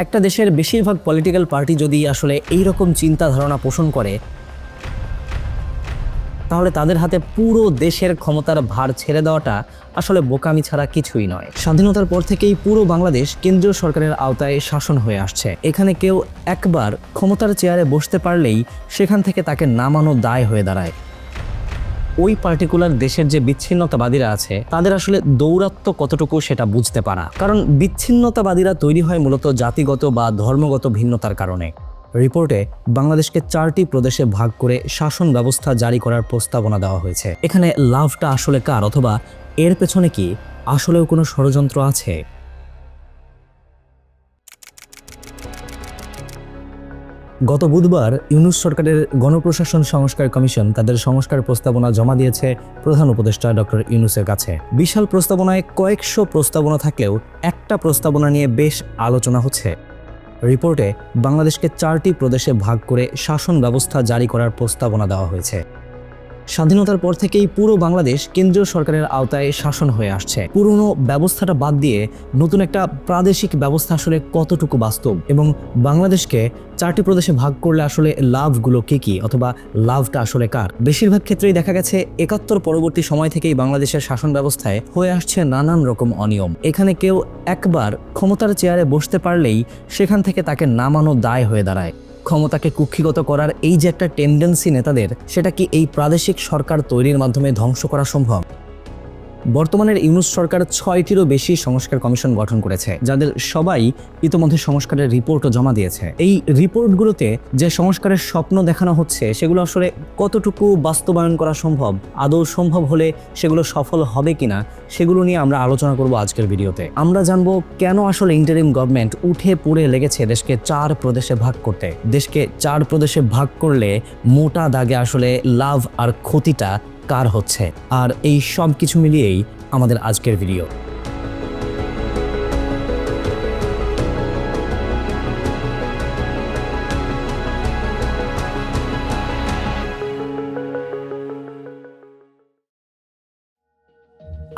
একটা দেশের বেশিরভাগ পলিটিক্যাল পার্টি যদি আসলে এই রকম চিন্তা ধারণা পোষণ করে, তাহলে তাদের হাতে পুরো দেশের ক্ষমতার ভার ছেড়ে দেওয়াটা আসলে বোকামি ছাড়া কিছুই নয়। স্বাধীনতার পর থেকেই পুরো বাংলাদেশ কেন্দ্রীয় সরকারের আওতায় শাসন হয়ে আসছে। এখানে কেউ একবার ক্ষমতার চেয়ারে বসতে পারলেই সেখান থেকে তাকে নামানো দায় হয়ে দাঁড়ায়। ওই পার্টিকুলার দেশের যে বিচ্ছিন্নতাবাদীরা আছে তাদের আসলে দৌরাত্ম্য কতটুকু সেটা বুঝতে পারা, কারণ বিচ্ছিন্নতাবাদীরা তৈরি হয় মূলত জাতিগত বা ধর্মগত ভিন্নতার কারণে। রিপোর্টে বাংলাদেশকে 4টি প্রদেশে ভাগ করে শাসন ব্যবস্থা জারি করার প্রস্তাবনা দেওয়া হয়েছে। এখানে লাভটা আসলে কার, অথবা এর পেছনে কি আসলেও কোনো ষড়যন্ত্র আছে? গত বুধবার ইউনূস সরকারের গণপ্রশাসন সংস্কার কমিশন তাদের সংস্কার প্রস্তাবনা জমা দিয়েছে প্রধান উপদেষ্টা ডক্টর ইউনূসের কাছে। বিশাল প্রস্তাবনায় কয়েকশো প্রস্তাবনা থাকলেও একটা প্রস্তাবনা নিয়ে বেশ আলোচনা হচ্ছে। রিপোর্টে বাংলাদেশকে 4টি প্রদেশে ভাগ করে শাসন ব্যবস্থা জারি করার প্রস্তাবনা দেওয়া হয়েছে। স্বাধীনতার পর থেকেই পুরো বাংলাদেশ কেন্দ্রীয় সরকারের আওতায় শাসন হয়ে আসছে। পুরনো ব্যবস্থাটা বাদ দিয়ে নতুন একটা প্রাদেশিক ব্যবস্থা আসলে কতটুকু বাস্তব, এবং বাংলাদেশকে 4টি প্রদেশে ভাগ করলে আসলে লাভগুলো কি, অথবা লাভটা আসলে কার? বেশিরভাগ ক্ষেত্রেই দেখা গেছে 71 পরবর্তী সময় থেকেই বাংলাদেশের শাসন ব্যবস্থায় হয়ে আসছে নানান রকম অনিয়ম। এখানে কেউ একবার ক্ষমতার চেয়ারে বসতে পারলেই সেখান থেকে তাকে নামানো দায় হয়ে দাঁড়ায়। ক্ষমতাকে কুক্ষিগত করার এই যে একটা টেন্ডেন্সি নেতাদের, সেটা কি এই প্রাদেশিক সরকার তৈরির মাধ্যমে ধ্বংস করা সম্ভব? বর্তমানের ইউনূস সরকার 6টিরও বেশি সংস্কার কমিশন গঠন করেছে, যাদের সবাই ইতোমধ্যে সংস্কারের রিপোর্টও জমা দিয়েছে। এই রিপোর্টগুলোতে যে সংস্কারের স্বপ্ন দেখানো হচ্ছে সেগুলো আসলে কতটুকু বাস্তবায়ন করা সম্ভব, আদৌ সম্ভব হলে সেগুলো সফল হবে কিনা, সেগুলো নিয়ে আমরা আলোচনা করব আজকের ভিডিওতে। আমরা জানবো কেন আসলে ইন্টারিম গভর্নমেন্ট উঠে পড়ে লেগেছে দেশকে 4 প্রদেশে ভাগ করতে। দেশকে 4 প্রদেশে ভাগ করলে মোটা দাগে আসলে লাভ আর ক্ষতিটা কার হচ্ছে, আর এই সব কিছু মিলিয়েই আমাদের আজকের ভিডিও।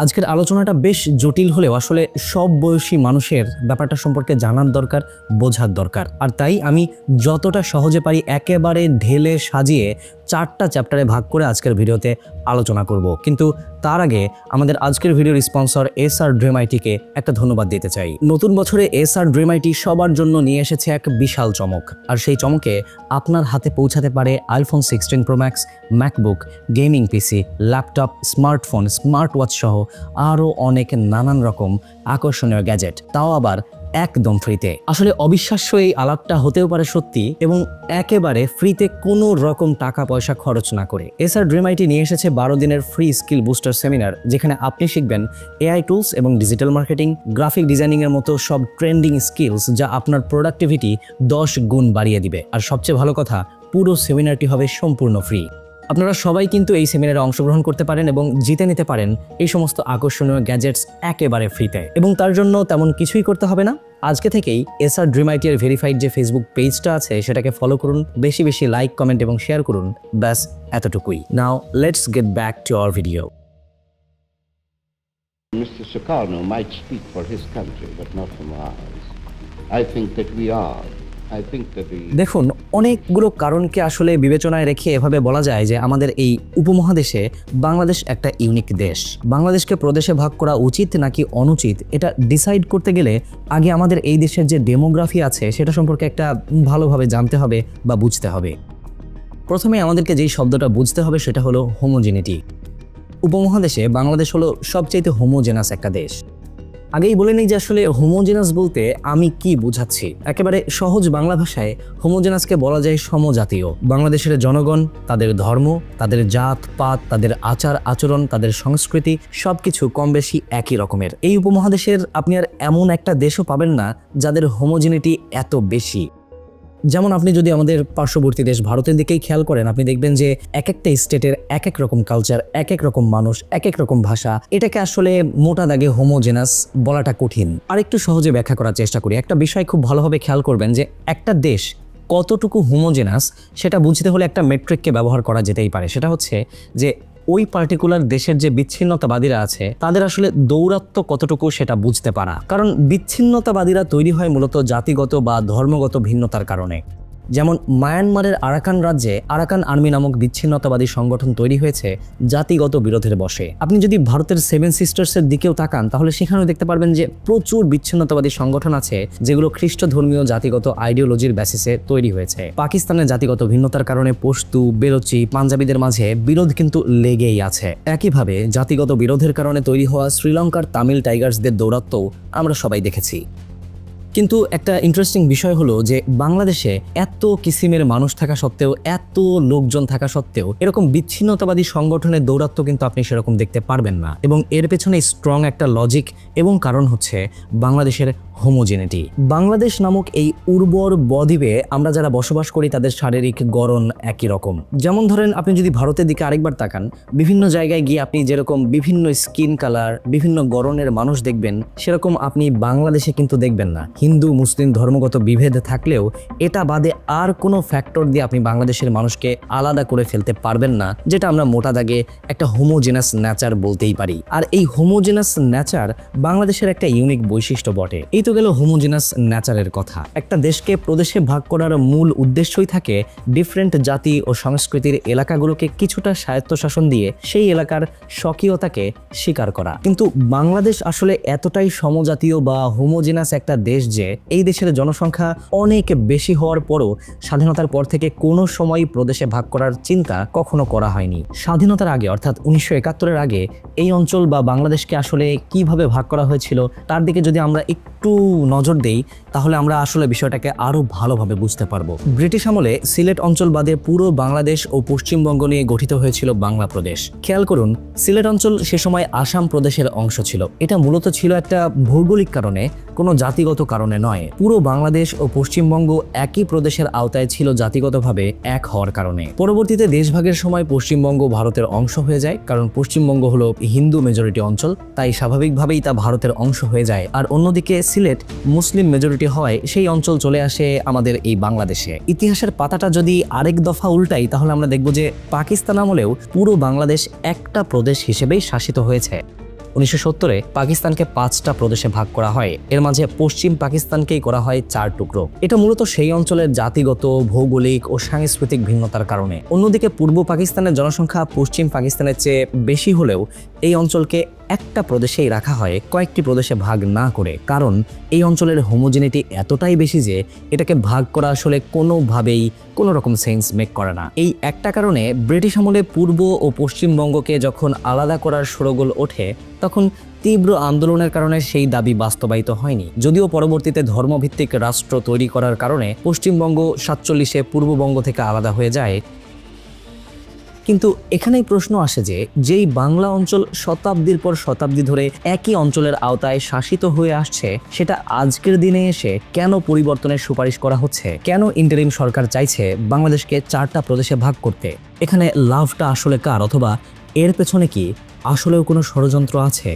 আজকের আলোচনাটা বেশ জটিল হলেও আসলে সব বয়সী মানুষের ব্যাপারটা সম্পর্কে জানার দরকার, বোঝার দরকার। আর তাই আমি যতটা সহজে পারি একেবারে ঢেলে সাজিয়ে 4টা চ্যাপ্টারে ভাগ করে আজকের ভিডিওতে আলোচনা করব। কিন্তু তার আগে আমাদের আজকের ভিডিওর স্পন্সর এসআর ড্রিম আইটিকে একটা ধন্যবাদ দিতে চাই। নতুন বছরে এসআর ড্রিম আইটি সবার জন্য নিয়ে এসেছে এক বিশাল চমক, আর সেই চমকে আপনার হাতে পৌঁছাতে পারে iPhone 16 pro max, MacBook, gaming পিসি, ল্যাপটপ, স্মার্টফোন, স্মার্ট ওয়াচ সহ আরও অনেক নানান রকম আকর্ষণীয় গ্যাজেট, তাও আবার একদম ফ্রিতে। আসলে অবিশ্বাস্য এই আলাপটা হতেও পারে সত্যি, এবং একেবারে ফ্রিতে কোনো রকম টাকা পয়সা খরচ না করে। এসআর ড্রিম আইটি নিয়ে এসেছে 12 দিনের ফ্রি স্কিল বুস্টার সেমিনার, যেখানে আপনি শিখবেন এআই টুলস এবং ডিজিটাল মার্কেটিং, গ্রাফিক ডিজাইনিং এর মতো সব ট্রেন্ডিং স্কিলস, যা আপনার প্রোডাক্টিভিটি 10 গুণ বাড়িয়ে দিবে। আর সবচেয়ে ভালো কথা, পুরো সেমিনারটি হবে সম্পূর্ণ ফ্রি। আপনারা সবাই কিন্তু এই সেমিনারে অংশগ্রহণ করতে পারেন এবং জিতে নিতে পারেন এই সমস্ত আকর্ষণীয় গ্যাজেটস একেবারে ফ্রিতে। এবং তার জন্য তেমন কিছুই করতে হবে না। আজকে থেকেই এসআর ড্রিম আইটি এর ভেরিফাইড যে ফেসবুক পেজটা আছে সেটাকে ফলো করুন, বেশি বেশি লাইক, কমেন্ট এবং শেয়ার করুন। ব্যাস এতটুকুই। Now let's get back to our video. Mr. Sukarno might speak for his country, but not for ours. I think that we are. দেখুন, অনেকগুলো কারণকে আসলে বিবেচনায় রেখে এভাবে বলা যায় যে আমাদের এই উপমহাদেশে বাংলাদেশ একটা ইউনিক দেশ। বাংলাদেশকে প্রদেশে ভাগ করা উচিত নাকি অনুচিত, এটা ডিসাইড করতে গেলে আগে আমাদের এই দেশের যে ডেমোগ্রাফি আছে সেটা সম্পর্কে একটা ভালোভাবে জানতে হবে বা বুঝতে হবে। প্রথমে আমাদেরকে যেই শব্দটা বুঝতে হবে সেটা হলো হোমোজেনিটি। উপমহাদেশে বাংলাদেশ হলো সবচেয়ে হোমোজেনাস একটা দেশ। আগেই বলে নেই যে আসলে হোমোজেনাস বলতে আমি কি বোঝাচ্ছি। একেবারে সহজ বাংলা ভাষায় হোমোজেনাসকে বলা যায় সমজাতীয়। বাংলাদেশের জনগণ, তাদের ধর্ম, তাদের জাত পাত, তাদের আচার আচরণ, তাদের সংস্কৃতি সবকিছু কম বেশি একই রকমের। এই উপমহাদেশের আপনি আর এমন একটা দেশও পাবেন না যাদের হোমোজেনিটি এত বেশি। যেমন আপনি যদি আমাদের পার্শ্ববর্তী দেশ ভারতের দিকেই খেয়াল করেন, আপনি দেখবেন যে এক একটা স্টেটের এক এক রকম কালচার, এক এক রকম মানুষ, এক এক রকম ভাষা। এটাকে আসলে মোটা দাগে হোমোজেনাস বলাটা কঠিন। আর একটু সহজে ব্যাখ্যা করার চেষ্টা করি। একটা বিষয় খুব ভালোভাবে খেয়াল করবেন যে একটা দেশ কতটুকু হোমোজেনাস সেটা বুঝতে হলে একটা মেট্রিককে ব্যবহার করা যেতেই পারে। সেটা হচ্ছে যে ওই পার্টিকুলার দেশের যে বিচ্ছিন্নতাবাদীরা আছে তাদের আসলে দৌরাত্ম্য কতটুকু সেটা বুঝতে পারা। কারণ বিচ্ছিন্নতাবাদীরা তৈরি হয় মূলত জাতিগত বা ধর্মগত ভিন্নতার কারণে। যেমন মায়ানমারের আরাকান রাজ্যে আরাকান আর্মি নামক বিচ্ছিন্নতাবাদী সংগঠন তৈরি হয়েছে জাতিগত বিরোধের বশে। আপনি যদি ভারতের 7 সিস্টার্সের দিকেও তাকান তাহলে সেখানেও দেখতে পারবেন যে প্রচুর বিচ্ছিন্নতাবাদী সংগঠন আছে যেগুলো খ্রিস্ট ধর্মীয় জাতিগত আইডিওলজির বেসিসে তৈরি হয়েছে। পাকিস্তানের জাতিগত ভিন্নতার কারণে পশতু, বেলোচি, পাঞ্জাবিদের মাঝে বিরোধ কিন্তু লেগেই আছে। একইভাবে জাতিগত বিরোধের কারণে তৈরি হওয়া শ্রীলঙ্কার তামিল টাইগার্সদের দৌরাত্ম্য আমরা সবাই দেখেছি। কিন্তু একটা ইন্টারেস্টিং বিষয় হলো যে বাংলাদেশে এত কিসিমের মানুষ থাকা সত্ত্বেও, এত লোকজন থাকা সত্ত্বেও এরকম বিচ্ছিন্নতাবাদী সংগঠনের দৌরাত্ম্য কিন্তু আপনি সেরকম দেখতে পারবেন না। এবং এর পেছনে স্ট্রং একটা লজিক এবং কারণ হচ্ছে বাংলাদেশের হোমোজেনিটি। বাংলাদেশ নামক এই উর্বর বদ্বীপে আমরা যারা বসবাস করি তাদের শারীরিক গড়ন একই রকম। যেমন ধরেন আপনি যদি ভারতের দিকে আরেকবার তাকান, বিভিন্ন জায়গায় গিয়ে আপনি যেরকম বিভিন্ন স্কিন কালার, বিভিন্ন গড়নের মানুষ দেখবেন, সেরকম আপনি বাংলাদেশে কিন্তু দেখবেন না। হিন্দু মুসলিম ধর্মগত বিভেদ থাকলেও এটা বাদে আর কোনো ফ্যাক্টর দিয়ে আপনি বাংলাদেশের মানুষকে আলাদা করে ফেলতে পারবেন না, যেটা আমরা মোটা দাগে একটা হোমোজেনাস নেচার বলতেই পারি। আর এই হোমোজেনাস নেচার বাংলাদেশের একটা ইউনিক বৈশিষ্ট্য বটে। এই তো গেল হোমোজেনাস নেচারের কথা। একটা দেশকে প্রদেশে ভাগ করার মূল উদ্দেশ্যই থাকে ডিফারেন্ট জাতি ও সংস্কৃতির এলাকাগুলোকে কিছুটা স্বায়ত্তশাসন দিয়ে সেই এলাকার স্বকীয়তাকে স্বীকার করা। কিন্তু বাংলাদেশ আসলে এতটাই সমজাতীয় বা হোমোজেনাস একটা দেশ যে এই দেশের জনসংখ্যা অনেক বেশি হওয়ার পরও স্বাধীনতার পর থেকে কোনো সময় প্রদেশে ভাগ করার চিন্তা কখনো করা হয়নি। স্বাধীনতার আগে অর্থাৎ 1971-এর আগে এই অঞ্চল বা বাংলাদেশকে আসলে কিভাবে ভাগ করা হয়েছিল তার দিকে যদি আমরা একটু নজর দেই তাহলে আমরা আসলে বিষয়টাকে আরো ভালোভাবে বুঝতে পারবো। ব্রিটিশ আমলে সিলেট অঞ্চল বাদে পুরো বাংলাদেশ ও পশ্চিমবঙ্গ নিয়ে গঠিত হয়েছিল বাংলা প্রদেশ। খেয়াল করুন, সিলেট অঞ্চল সে সময় আসাম প্রদেশের অংশ ছিল। এটা মূলত ছিল একটা ভৌগোলিক কারণে, কোনো জাতিগত কারণে নয়। পুরো বাংলাদেশ ও পশ্চিমবঙ্গ একই প্রদেশের আওতায় ছিল জাতিগতভাবে এক হওয়ার কারণে। পরবর্তীতে দেশভাগের সময় পশ্চিমবঙ্গ ভারতের অংশ হয়ে যায়, কারণ পশ্চিমবঙ্গ হলো হিন্দু মেজরিটি অঞ্চল, তাই স্বাভাবিকভাবেই তা ভারতের অংশ হয়ে যায়। আর অন্যদিকে সিলেট মুসলিম মেজরিটি হওয়ায় সেই অঞ্চল চলে আসে আমাদের এই বাংলাদেশে। ইতিহাসের পাতাটা যদি আরেক দফা উল্টাই তাহলে আমরা দেখব যে পাকিস্তান আমলেও পুরো বাংলাদেশ একটা প্রদেশ হিসেবেই শাসিত হয়েছে। 1970-এ পাকিস্তানকে 5টা প্রদেশে ভাগ করা হয়। এর মাঝে পশ্চিম পাকিস্তানকেই করা হয় 4 টুকরো। এটা মূলত সেই অঞ্চলের জাতিগত, ভৌগোলিক ও সাংস্কৃতিক ভিন্নতার কারণে। অন্যদিকে পূর্ব পাকিস্তানের জনসংখ্যা পশ্চিম পাকিস্তানের চেয়ে বেশি হলেও এই অঞ্চলকে একটা প্রদেশেই রাখা হয়, কয়েকটি প্রদেশে ভাগ না করে। কারণ এই অঞ্চলের হোমোজেনিটি এতটাই বেশি যে এটাকে ভাগ করা আসলে কোনোভাবেই কোনো রকম সেন্স মেক করে না। এই একটা কারণে ব্রিটিশ আমলে পূর্ব ও পশ্চিমবঙ্গকে যখন আলাদা করার শোরগোল ওঠে তখন তীব্র আন্দোলনের কারণে সেই দাবি বাস্তবায়িত হয়নি। যদিও পরবর্তীতে ধর্মভিত্তিক রাষ্ট্র তৈরি করার কারণে পশ্চিমবঙ্গ 47-এ পূর্ববঙ্গ থেকে আলাদা হয়ে যায়। কিন্তু এখানেই প্রশ্ন আসে যে যেই বাংলা অঞ্চল শতাব্দীর পর শতাব্দী ধরে একই অঞ্চলের আওতায় শাসিত হয়ে আসছে, সেটা আজকের দিনে এসে কেন পরিবর্তনের সুপারিশ করা হচ্ছে? কেন ইন্টারিম সরকার চাইছে বাংলাদেশকে 4টা প্রদেশে ভাগ করতে? এখানে লাভটা আসলে কার, অথবা এর পেছনে কি আসলেও কোনো ষড়যন্ত্র আছে?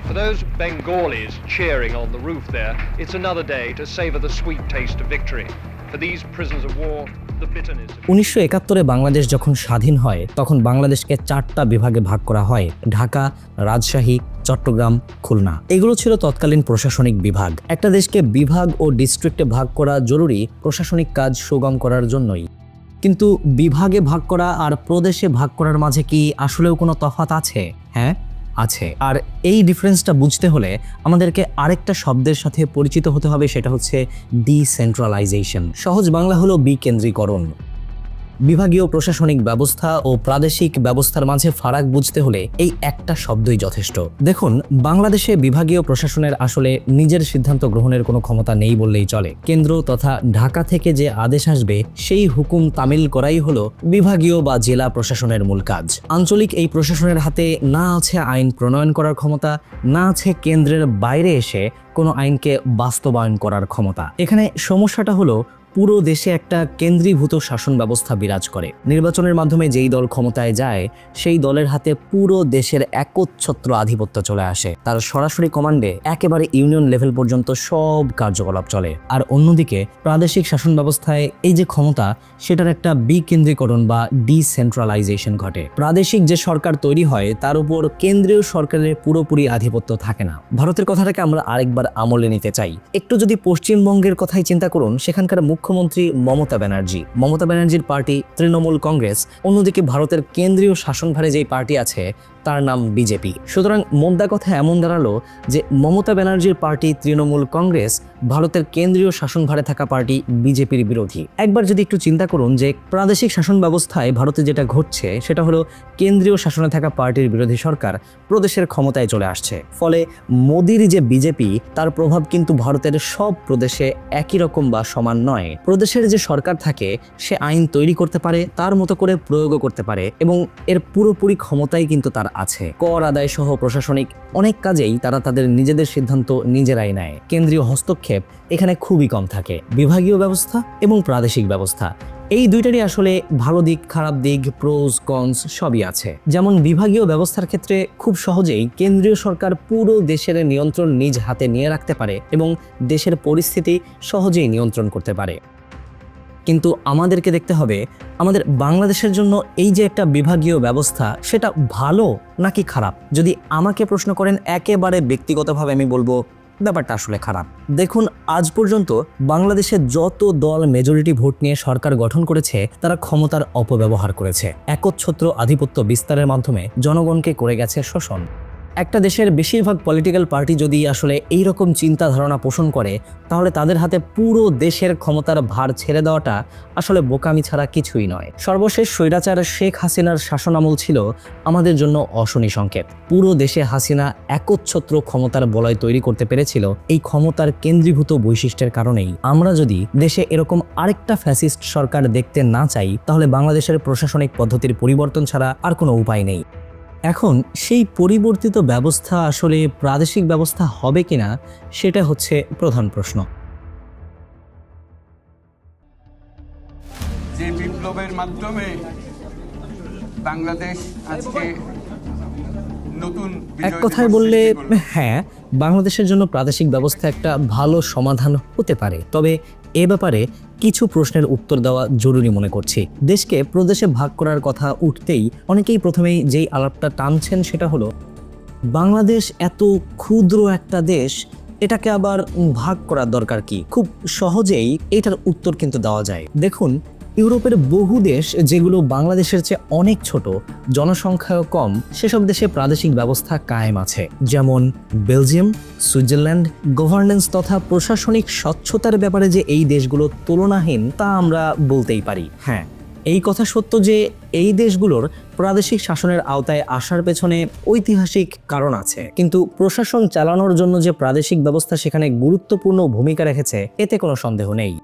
For those Bengalis cheering on the roof there, it's another day to savor the sweet taste of victory. For these prisoners of war, the bitterness of 1971-এ Bangladesh যখন স্বাধীন হয় তখন বাংলাদেশকে 4টা বিভাগে ভাগ করা হয়: ঢাকা, রাজশাহী, চট্টগ্রাম, খুলনা। এগুলো ছিল তৎকালীন প্রশাসনিক বিভাগ। একটা দেশকে বিভাগ ও ডিস্ট্রিক্টে ভাগ করা জরুরি প্রশাসনিক কাজ সুগম করার জন্যই। কিন্তু বিভাগে ভাগ করা আর প্রদেশে ভাগ করার মাঝে কি আসলেও কোনো তফাৎ আছে? হ্যাঁ, আছে। আর এই ডিফারেন্সটা বুঝতে হলে আমাদেরকে আরেকটা শব্দের সাথে পরিচিত হতে হবে, সেটা হচ্ছে ডিসেন্ট্রালাইজেশন। সহজ বাংলা হলো বিকেন্দ্রীকরণ। বিভাগীয় প্রশাসনিক ব্যবস্থা ও প্রাদেশিক ব্যবস্থার মাঝে ফারাক বুঝতে হলে এই একটা শব্দই যথেষ্ট। দেখুন, বাংলাদেশে বিভাগীয় প্রশাসনের আসলে নিজের সিদ্ধান্ত গ্রহণের কোনো ক্ষমতা নেই বললেই চলে। কেন্দ্র তথা ঢাকা থেকে যে আদেশ আসবে সেই হুকুম তামিল করাই হলো বিভাগীয় বা জেলা প্রশাসনের মূল কাজ। আঞ্চলিক এই প্রশাসনের হাতে না আছে আইন প্রণয়ন করার ক্ষমতা, না আছে কেন্দ্রের বাইরে এসে কোনো আইনকে বাস্তবায়ন করার ক্ষমতা। এখানে সমস্যাটা হলো পুরো দেশে একটা কেন্দ্রীভূত শাসন ব্যবস্থা বিরাজ করে। নির্বাচনের মাধ্যমে যেই দল ক্ষমতায় যায় সেই দলের হাতে পুরো দেশের একচ্ছত্র আধিপত্য চলে আসে। তার সরাসরি কমান্ডে একেবারে ইউনিয়ন লেভেল পর্যন্ত সব কার্যকলাপ চলে। আর অন্যদিকে প্রাদেশিক শাসন ব্যবস্থায় এই যে ক্ষমতা, সেটার একটা বিকেন্দ্রীকরণ বা ডিসেন্ট্রালাইজেশন ঘটে। প্রাদেশিক যে সরকার তৈরি হয় তার উপর কেন্দ্রীয় সরকারের পুরোপুরি আধিপত্য থাকে না। ভারতের কথাটাকে আমরা আরেকবার আমলে নিতে চাই। একটু যদি পশ্চিমবঙ্গের কথাই চিন্তা করুন, সেখানকার মুখ্যমন্ত্রী মমতা ব্যানার্জির পার্টি তৃণমূল কংগ্রেস, অন্যদিকে ভারতের কেন্দ্রীয় শাসনভারে যেই পার্টি আছে তার নাম বিজেপি। সুতরাং মোদ্দা কথা এমন দাঁড়ালো যে মমতা ব্যানার্জির পার্টি তৃণমূল কংগ্রেস ভারতের কেন্দ্রীয় শাসনভারে থাকা পার্টি বিজেপির বিরোধী। একবার যদি একটু চিন্তা করুন যে প্রাদেশিক শাসন ব্যবস্থায় ভারতে যেটা ঘটছে সেটা হলো কেন্দ্রীয় শাসনে থাকা পার্টির বিরোধী সরকার প্রদেশের ক্ষমতায় চলে আসছে। ফলে মোদির যে বিজেপি, তার প্রভাব কিন্তু ভারতের সব প্রদেশে একই রকম বা সমান নয়। প্রদেশের যে সরকার থাকে সে আইন তৈরি করতে পারে, তার মতো করে প্রয়োগও করতে পারে এবং এর পুরোপুরি ক্ষমতাই কিন্তু তার আছে। কর আদায় সহ প্রশাসনিক অনেক কাজেই তারা তাদের নিজেদের সিদ্ধান্ত নিজেরাই নেয়। কেন্দ্রীয় হস্তক্ষেপ এখানে খুবই কম থাকে। বিভাগীয় ব্যবস্থা এবং প্রাদেশিক ব্যবস্থা এই দুইটারই আসলে ভালো দিক, খারাপ দিক, প্রোজ কনস সবই আছে। যেমন বিভাগীয় ব্যবস্থার ক্ষেত্রে খুব সহজেই কেন্দ্রীয় সরকার পুরো দেশের নিয়ন্ত্রণ নিজ হাতে নিয়ে রাখতে পারে এবং দেশের পরিস্থিতি সহজেই নিয়ন্ত্রণ করতে পারে। কিন্তু আমাদেরকে দেখতে হবে আমাদের বাংলাদেশের জন্য এই যে একটা বিভাগীয় ব্যবস্থা, সেটা ভালো নাকি খারাপ। যদি আমাকে প্রশ্ন করেন একেবারে ব্যক্তিগতভাবে আমি বলবো ব্যাপারটা আসলে খারাপ। দেখুন, আজ পর্যন্ত বাংলাদেশে যত দল মেজরিটি ভোট নিয়ে সরকার গঠন করেছে তারা ক্ষমতার অপব্যবহার করেছে। একচ্ছত্র আধিপত্য বিস্তারের মাধ্যমে জনগণকে করে গেছে শোষণ। একটা দেশের বেশিরভাগ পলিটিক্যাল পার্টি যদি আসলে এই রকম চিন্তা ধারণা পোষণ করে, তাহলে তাদের হাতে পুরো দেশের ক্ষমতার ভার ছেড়ে দেওয়াটা আসলে বোকামি ছাড়া কিছুই নয়। সর্বশেষ স্বৈরাচার শেখ হাসিনার শাসনামল ছিল আমাদের জন্য অশনি সংকেত। পুরো দেশে হাসিনা একচ্ছত্র ক্ষমতার বলয় তৈরি করতে পেরেছিল এই ক্ষমতার কেন্দ্রীভূত বৈশিষ্ট্যের কারণেই। আমরা যদি দেশে এরকম আরেকটা ফ্যাসিস্ট সরকার দেখতে না চাই, তাহলে বাংলাদেশের প্রশাসনিক পদ্ধতির পরিবর্তন ছাড়া আর কোনো উপায় নেই। এখন সেই পরিবর্তিত ব্যবস্থা আসলে প্রাদেশিক ব্যবস্থা হবে কিনা, সেটা হচ্ছে প্রধান প্রশ্ন। যে বিপ্লবের মাধ্যমে বাংলাদেশ আজকে নতুন এক কথায় বললে হ্যাঁ, বাংলাদেশের জন্য প্রাদেশিক ব্যবস্থা একটা ভালো সমাধান হতে পারে। তবে এ ব্যাপারে কিছু প্রশ্নের উত্তর দেওয়া জরুরি মনে করছি। দেশকে প্রদেশে ভাগ করার কথা উঠতেই অনেকেই প্রথমেই যেই আলাপটা টানছেন সেটা হলো বাংলাদেশ এত ক্ষুদ্র একটা দেশ, এটাকে আবার ভাগ করার দরকার কি? খুব সহজেই এটার উত্তর কিন্তু দেওয়া যায়। দেখুন, ইউরোপের বহু দেশ যেগুলো বাংলাদেশের চেয়ে অনেক ছোট, জনসংখ্যাও কম, সেসব দেশে প্রাদেশিক ব্যবস্থা কায়েম আছে। যেমন বেলজিয়াম, সুইজারল্যান্ড। গভর্নেন্স তথা প্রশাসনিক স্বচ্ছতার ব্যাপারে যে এই দেশগুলো তুলনাহীন তা আমরা বলতেই পারি। হ্যাঁ, এই কথা সত্য যে এই দেশগুলোর প্রাদেশিক শাসনের আওতায় আসার পেছনে ঐতিহাসিক কারণ আছে, কিন্তু প্রশাসন চালানোর জন্য যে প্রাদেশিক ব্যবস্থা সেখানে গুরুত্বপূর্ণ ভূমিকা রেখেছে এতে কোনো সন্দেহ নেই।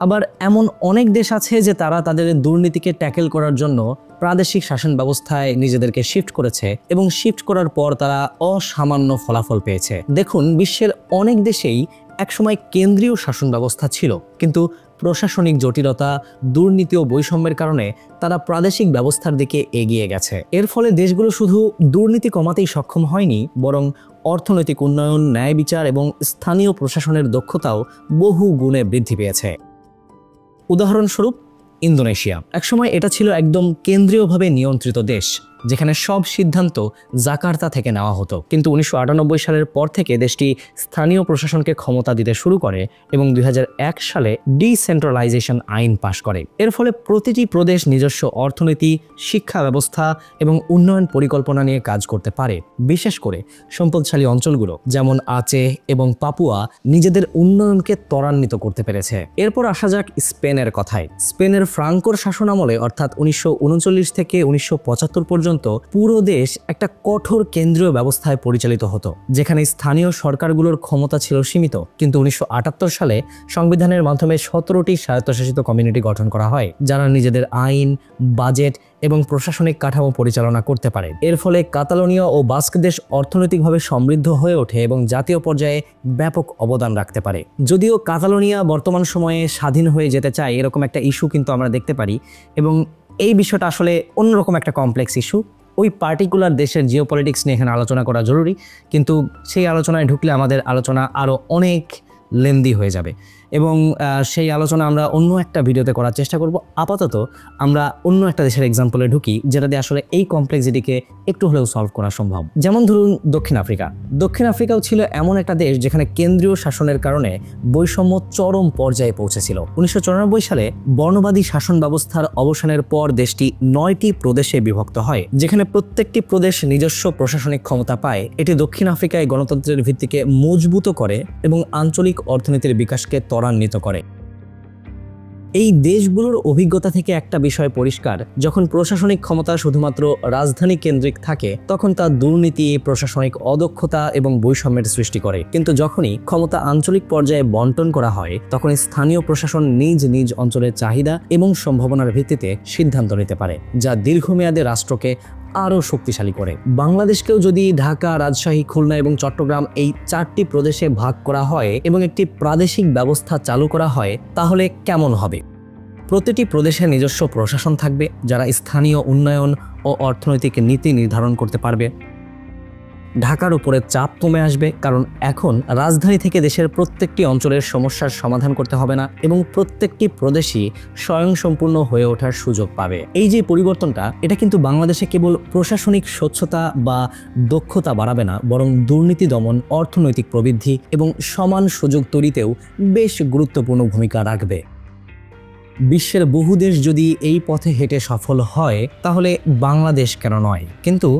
আবার এমন অনেক দেশ আছে যে তারা তাদের দুর্নীতিকে ট্যাকেল করার জন্য প্রাদেশিক শাসন ব্যবস্থায় নিজেদেরকে শিফট করেছে এবং শিফট করার পর তারা অসামান্য ফলাফল পেয়েছে। দেখুন, বিশ্বের অনেক দেশেই একসময় কেন্দ্রীয় শাসন ব্যবস্থা ছিল, কিন্তু প্রশাসনিক জটিলতা, দুর্নীতি ও বৈষম্যের কারণে তারা প্রাদেশিক ব্যবস্থার দিকে এগিয়ে গেছে। এর ফলে দেশগুলো শুধু দুর্নীতি কমাতেই সক্ষম হয়নি, বরং অর্থনৈতিক উন্নয়ন, ন্যায় বিচার এবং স্থানীয় প্রশাসনের দক্ষতাও বহু গুণে বৃদ্ধি পেয়েছে। উদাহরণস্বরূপ ইন্দোনেশিয়া। একসময় এটা ছিল একদম কেন্দ্রীয়ভাবে নিয়ন্ত্রিত দেশ, যেখানে সব সিদ্ধান্ত জাকার্তা থেকে নেওয়া হতো। কিন্তু 1998 সালের পর থেকে দেশটি স্থানীয় প্রশাসনকে ক্ষমতা দিতে শুরু করে এবং 2001 সালে ডিসেন্ট্রালাইজেশন আইন পাশ করে। এর ফলে প্রতিটি প্রদেশ নিজস্ব অর্থনীতি, শিক্ষা ব্যবস্থা এবং উন্নয়ন পরিকল্পনা নিয়ে কাজ করতে পারে। বিশেষ করে সম্পদশালী অঞ্চলগুলো যেমন আচে এবং পাপুয়া নিজেদের উন্নয়নকে ত্বরান্বিত করতে পেরেছে। এরপর আসা যাক স্পেনের কথায়। স্পেনের ফ্রাঙ্কোর শাসনামলে অর্থাৎ 1939 থেকে 1975 পর্যন্ত পর্যন্ত পুরো দেশ একটা কঠোর কেন্দ্রীয় ব্যবস্থায় পরিচালিত হতো, যেখানে স্থানীয় সরকারগুলোর ক্ষমতা ছিল সীমিত। কিন্তু 1978 সালে সংবিধানের মাধ্যমে 17টি স্বায়ত্তশাসিত কমিউনিটি গঠন করা হয়, যারা নিজেদের আইন, বাজেট এবং প্রশাসনিক কাঠামো পরিচালনা করতে পারে। এর ফলে কাতালোনিয়া ও বাস্ক দেশ অর্থনৈতিকভাবে সমৃদ্ধ হয়ে ওঠে এবং জাতীয় পর্যায়ে ব্যাপক অবদান রাখতে পারে। যদিও কাতালোনিয়া বর্তমান সময়ে স্বাধীন হয়ে যেতে চায়, এরকম একটা ইস্যু কিন্তু আমরা দেখতে পারি, এবং এই বিষয়টা আসলে অন্যরকম একটা কমপ্লেক্স ইস্যু। ওই পার্টিকুলার দেশের জিওপলিটিক্স নিয়ে এখানে আলোচনা করা জরুরি, কিন্তু সেই আলোচনায় ঢুকলে আমাদের আলোচনা আরও অনেক লেন্দি হয়ে যাবে, এবং সেই আলোচনা আমরা অন্য একটা ভিডিওতে করার চেষ্টা করব। আপাতত আমরা অন্য একটা দেশের এক্সাম্পলে ঢুকি, যেটা দিয়ে আসলে এই কমপ্লেক্সিটিকে একটু হলেও সলভ করা সম্ভব। যেমন ধরুন দক্ষিণ আফ্রিকা। দক্ষিণ আফ্রিকাও ছিল এমন একটা দেশ যেখানে কেন্দ্রীয় শাসনের কারণে বৈষম্য চরম পর্যায়ে পৌঁছেছিল। 1994 সালে বর্ণবাদী শাসন ব্যবস্থার অবসানের পর দেশটি 9টি প্রদেশে বিভক্ত হয়, যেখানে প্রত্যেকটি প্রদেশ নিজস্ব প্রশাসনিক ক্ষমতা পায়। এটি দক্ষিণ আফ্রিকায় গণতন্ত্রের ভিত্তিকে মজবুত করে এবং আঞ্চলিক অর্থনীতির বিকাশকে ত্বরান্বিত করে। এই দেশগুলোর অভিজ্ঞতা থেকে একটা বিষয় পরিষ্কার, যখন প্রশাসনিক ক্ষমতা শুধুমাত্র রাজধানী কেন্দ্রিক থাকে তখন তা দুর্নীতি, প্রশাসনিক অদক্ষতা এবং বৈষম্যের সৃষ্টি করে। কিন্তু যখনই ক্ষমতা আঞ্চলিক পর্যায়ে বন্টন করা হয় তখন স্থানীয় প্রশাসন নিজ নিজ অঞ্চলের চাহিদা এবং সম্ভাবনার ভিত্তিতে সিদ্ধান্ত নিতে পারে, যা দীর্ঘমেয়াদে রাষ্ট্রকে আরও শক্তিশালী করে। বাংলাদেশকেও যদি ঢাকা, রাজশাহী, খুলনা এবং চট্টগ্রাম এই 4টি প্রদেশে ভাগ করা হয় এবং একটি প্রাদেশিক ব্যবস্থা চালু করা হয়, তাহলে কেমন হবে? প্রতিটি প্রদেশে নিজস্ব প্রশাসন থাকবে, যারা স্থানীয় উন্নয়ন ও অর্থনৈতিক নীতি নির্ধারণ করতে পারবে। ঢাকার উপরে চাপ কমে আসবে, কারণ এখন রাজধানী থেকে দেশের প্রত্যেকটি অঞ্চলের সমস্যার সমাধান করতে হবে না এবং প্রত্যেকটি প্রদেশই স্বয়ংসম্পূর্ণ হয়ে ওঠার সুযোগ পাবে। এই যে পরিবর্তনটা, এটা কিন্তু বাংলাদেশে কেবল প্রশাসনিক স্বচ্ছতা বা দক্ষতা বাড়াবে না, বরং দুর্নীতি দমন, অর্থনৈতিক প্রবৃদ্ধি এবং সমান সুযোগ তৈরিতেও বেশ গুরুত্বপূর্ণ ভূমিকা রাখবে। বিশ্বের বহু দেশ যদি এই পথে হেঁটে সফল হয়, তাহলে বাংলাদেশ কেন নয়? কিন্তু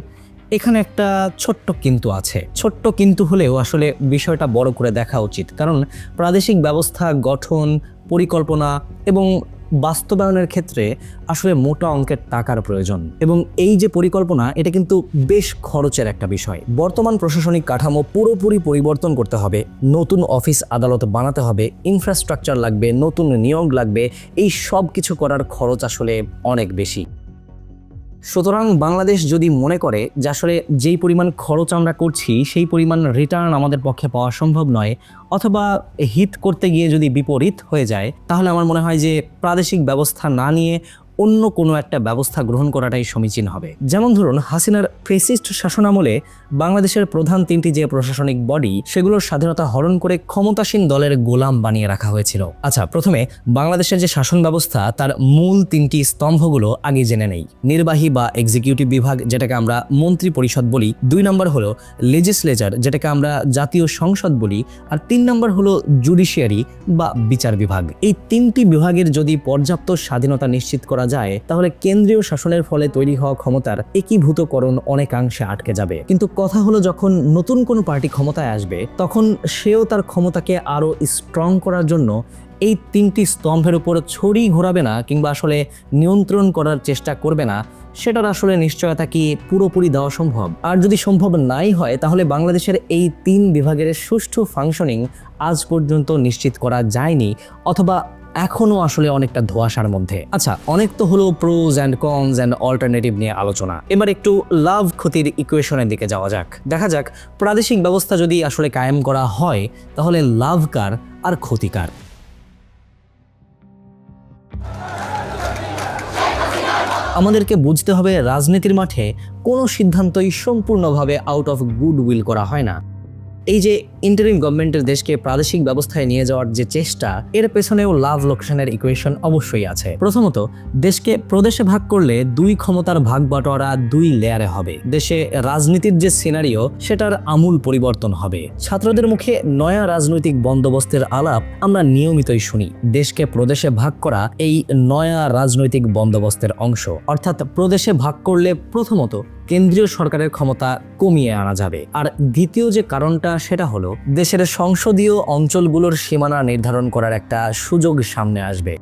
এখানে একটা ছোট্ট কিন্তু আছে। ছোট্ট কিন্তু হলেও আসলে বিষয়টা বড় করে দেখা উচিত, কারণ প্রাদেশিক ব্যবস্থা গঠন, পরিকল্পনা এবং বাস্তবায়নের ক্ষেত্রে আসলে মোটা অঙ্কের টাকার প্রয়োজন, এবং এই যে পরিকল্পনা, এটা কিন্তু বেশ খরচের একটা বিষয়। বর্তমান প্রশাসনিক কাঠামো পুরোপুরি পরিবর্তন করতে হবে, নতুন অফিস আদালত বানাতে হবে, ইনফ্রাস্ট্রাকচার লাগবে, নতুন নিয়োগ লাগবে। এই সব কিছু করার খরচ আসলে অনেক বেশি। সুতরাং বাংলাদেশ যদি মনে করে যে আসলে যেই পরিমাণ খরচ আমরা করছি সেই পরিমাণ রিটার্ন আমাদের পক্ষে পাওয়া সম্ভব নয়, অথবা হিত করতে গিয়ে যদি বিপরীত হয়ে যায়, তাহলে আমার মনে হয় যে প্রাদেশিক ব্যবস্থা না নিয়ে অন্য কোনো একটা ব্যবস্থা গ্রহণ করাটাই সমীচীন হবে। যেমন ধরুন হাসিনার ফেসিস্ট শাসনামলে বাংলাদেশের প্রধান 3টি যে প্রশাসনিক বডি, সেগুলোর স্বাধীনতা হরণ করে ক্ষমতাসীন দলের গোলাম বানিয়ে রাখা হয়েছিল। আচ্ছা, প্রথমে বাংলাদেশের যে শাসন ব্যবস্থা তার মূল 3টি স্তম্ভগুলো আগে জেনে নেই। নির্বাহী বা এক্সিকিউটিভ বিভাগ, যেটাকে আমরা মন্ত্রী পরিষদ বলি। 2 নম্বর হলো লেজিসলেচার, যেটাকে আমরা জাতীয় সংসদ বলি। আর 3 নম্বর হলো জুডিশিয়ারি বা বিচার বিভাগ। এই 3টি বিভাগের যদি পর্যাপ্ত স্বাধীনতা নিশ্চিত করা যায়, তাহলে কেন্দ্রীয় শাসনের ফলে তৈরি হওয়া ক্ষমতার একীভূতকরণ অনেকাংশে আটকে যাবে। কিন্তু কথা হলো, যখন নতুন কোনো পার্টি ক্ষমতায় আসবে, তখন সেও তার ক্ষমতাকে আরো স্ট্রং করার জন্য এই 3টি স্তম্ভের উপর ছড়ি ঘোরাবে না, কিংবা আসলে নিয়ন্ত্রণ করার চেষ্টা করবে না। সেটার আসলে নিশ্চয়তা কি পুরোপুরি দেওয়া সম্ভব? আর যদি সম্ভব নাই হয়, তাহলে বাংলাদেশের এই 3 বিভাগের সুষ্ঠু ফাংশনিং আজ পর্যন্ত নিশ্চিত করা যায়নি, অথবা এখনো আসলে অনেকটা ধোঁয়াশার মধ্যে। আচ্ছা, অনেক তো হলো pros and cons and alternative নিয়ে আলোচনা। এবার একটু লাভ ক্ষতির ইকুয়েশনের দিকে যাওয়া যাক। দেখা যাক প্রাদেশিক ব্যবস্থা যদি আসলে কায়েম করা হয়, তাহলে লাভ কার আর ক্ষতি কার? আমাদেরকে বুঝতে হবে, রাজনীতির মাঠে কোনো সিদ্ধান্তই সম্পূর্ণভাবে আউট অফ গুড উইল করা হয় না। এই যে ইন্টারিম গভর্নমেন্টের দেশকে প্রাদেশিক ব্যবস্থায় নিয়ে যাওয়ার যে চেষ্টা, এর পেছনেও লাভ লোকসানের ইকুয়েশন অবশ্যই আছে। প্রথমত, দেশকে প্রদেশে ভাগ করলে 2 ক্ষমতার ভাগ বাটোয়ারা 2 লেয়ারে হবে। দেশে রাজনীতির যে সিনারিও, সেটার আমূল পরিবর্তন হবে। ছাত্রদের মুখে নয়া রাজনৈতিক বন্দোবস্তের আলাপ আমরা নিয়মিতই শুনি। দেশকে প্রদেশে ভাগ করা এই নয়া রাজনৈতিক বন্দোবস্তের অংশ। অর্থাৎ প্রদেশে ভাগ করলে প্রথমত কেন্দ্রীয় সরকারের ক্ষমতা কমিয়ে আনা যাবে, আর দ্বিতীয় যে কারণটা সেটা হলো দেশের সংসদীয় অঞ্চলগুলোর সীমানা নির্ধারণ করার একটা সুযোগ সামনে আসবে।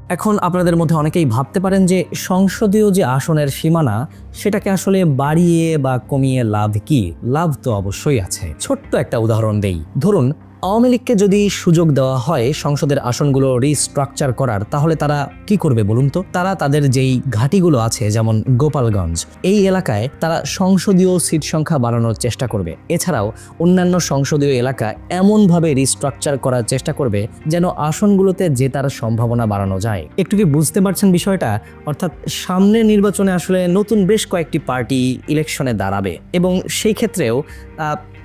এখন আপনাদের মধ্যে অনেকেই ভাবতে পারেন যে সংসদীয় যে আসনের সীমানা সেটাকে আসলে বাড়িয়ে বা কমিয়ে লাভ কি? লাভ তো অবশ্যই আছে। ছোট্ট একটা উদাহরণ দেই। ধরুন আওয়ামী লীগকে যদি সুযোগ দেওয়া হয় সংসদের আসনগুলো রিস্ট্রাকচার করার, তাহলে তারা কি করবে বলুন তো? তারা তাদের যেই ঘাঁটিগুলো আছে যেমন গোপালগঞ্জ, এই এলাকায় তারা সংসদীয় সিট সংখ্যা বাড়ানোর চেষ্টা করবে। এছাড়াও অন্যান্য সংসদীয় এলাকা এমনভাবে রিস্ট্রাকচার করার চেষ্টা করবে যেন আসনগুলোতে জেতার সম্ভাবনা বাড়ানো যায়। একটু কি বুঝতে পারছেন বিষয়টা? অর্থাৎ সামনের নির্বাচনে আসলে নতুন বেশ কয়েকটি পার্টি ইলেকশনে দাঁড়াবে এবং সেই ক্ষেত্রেও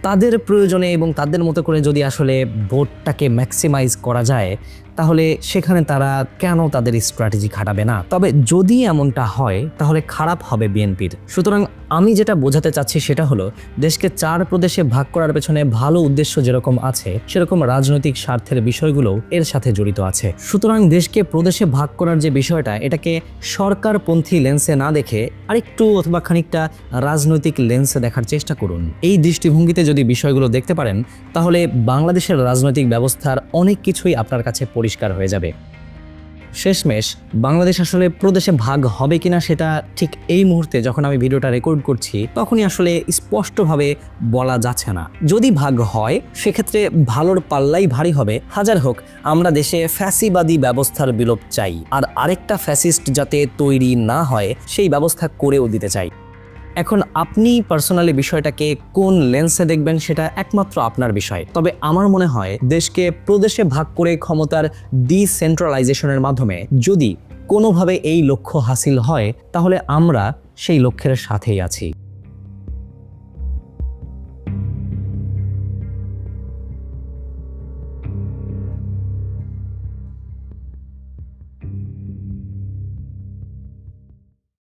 তাদের প্রয়োজনে এবং তাদের মতো করে যদি আসলে ভোটটাকে ম্যাক্সিমাইজ করা যায়, তাহলে সেখানে তারা কেন তাদের স্ট্র্যাটেজি খাটাবে না? তবে যদি এমনটা হয় তাহলে খারাপ হবে বিএনপির। সুতরাং আমি যেটা বোঝাতে চাচ্ছি সেটা হলো, দেশকে 4 প্রদেশে ভাগ করার পেছনে ভালো উদ্দেশ্য যেরকম আছে, সেরকম রাজনৈতিক স্বার্থের বিষয়গুলো এর সাথে জড়িত আছে। সুতরাং দেশকে প্রদেশে ভাগ করার যে বিষয়টা, এটাকে সরকারপন্থী লেন্সে না দেখে আরেকটু অথবা খানিকটা রাজনৈতিক লেন্সে দেখার চেষ্টা করুন। এই দৃষ্টিভঙ্গিতে যদি বিষয়গুলো দেখতে পারেন, তাহলে বাংলাদেশের রাজনৈতিক ব্যবস্থার অনেক কিছুই আপনার কাছে পরিষ্কার হয়ে যাবে। শেষমেশ বাংলাদেশ আসলে প্রদেশে ভাগ হবে কিনা সেটা ঠিক এই মুহূর্তে যখন আমি ভিডিওটা রেকর্ড করছি তখনই আসলে স্পষ্টভাবে বলা যাচ্ছে না। যদি ভাগ হয় সেক্ষেত্রে ভালোর পাল্লাই ভারী হবে। হাজার হোক, আমরা দেশে ফ্যাসিবাদী ব্যবস্থার বিলোপ চাই, আর আরেকটা ফ্যাসিস্ট যাতে তৈরি না হয় সেই ব্যবস্থা করেও দিতে চাই। এখন আপনি পার্সোনালি বিষয়টাকে কোন লেন্সে দেখবেন সেটা একমাত্র আপনার বিষয়। তবে আমার মনে হয় দেশকে প্রদেশে ভাগ করে ক্ষমতার ডিসেন্ট্রালাইজেশনের মাধ্যমে যদি কোনোভাবে এই লক্ষ্য হাসিল হয়, তাহলে আমরা সেই লক্ষ্যের সাথেই আছি।